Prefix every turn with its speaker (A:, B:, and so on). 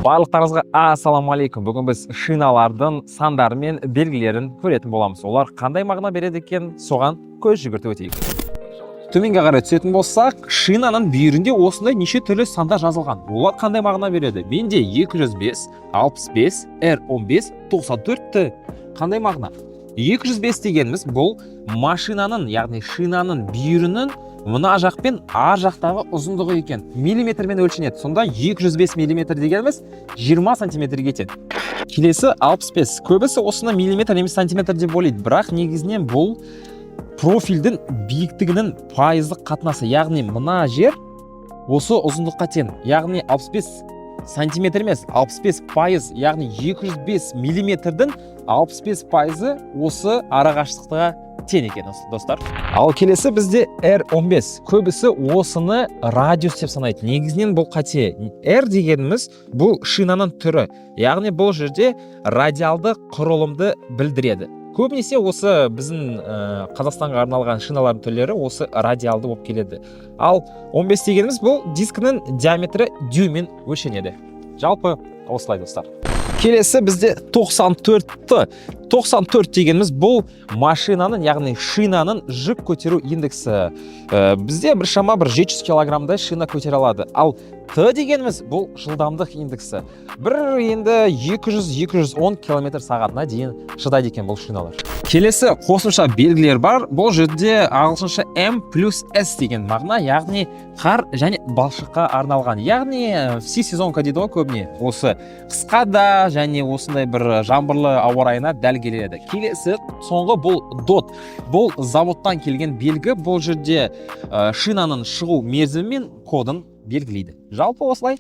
A: Барлықтарыңызға ассалаумағалейкум. Бүгін біз шиналардың сандары мен белгілерін көретін боламыз. Олар қандай мағына береді екен, соған көз жүгіртіп өтейік. Төменге қарай түсетін болсақ, шинаның бүйірінде осындай неше түрлі сандар жазылған. Олар қандай мағына береді? Менде 205, 65, R15, 94-ті. Қандай мағына? 205 дегеніміз бұл машинаның, яғни шинаның бүйірінің мына жақ пен ар жақтағы ұзындығы екен. Миллиметрмен өлшенеді. Сонда 205 миллиметр дегеніміз 20 сантиметрге кетеді. Келесі 65. Көбісі осыны миллиметр емес сантиметр деп ойлайды. Бірақ негізінен бұл профильдің биіктігінің пайыздық қатынасы. Яғни мына жер осы ұзындыққа тең. Яғни 65 сантиметр емес, 65%, яғни 205 миллиметрдің 65%-ы осы арақашықтыққа тең екен достар. Ал келесі бізде R15. Көбісі осыны радиус деп санайды. Негізінен бұл қате. R дегеніміз бұл шинаның түрі. Яғни бұл жерде радиалды құрылымды білдіреді. Көбінесе осы біздің Қазақстанға арналған шиналардың түрлері осы радиалды болып келеді. Ал 15 дегеніміз бұл дискінің диаметрі дюйммен өлшенеді. Жалпы осылай достар. Келесі бізде 94-ті. 94 дегеніміз бұл машинаның, яғни шинаның жүк көтеру индексі. Бізде бір 700 килограммдай шина көтере алады. Ал Т дегеніміз бұл жылдамдық индексі. Енді 200-210 км сағатына дейін шыдайды екен бұл шиналар. Келесі қосымша белгілер бар. Бұл жерде ағылшынша M плюс S деген мағына, яғни қар және балшыққа арналған. Яғни все сезонка дейді ғой көбіне. Осы қысқа да және осындай бір жаңбырлы ауа райына дәл келеді. Келесі соңғы бұл DOT. Бұл заводтан келген белгі. Бұл жерде шинаның шығу мерзімі мен кодын белгілейді. Жалпы осылай.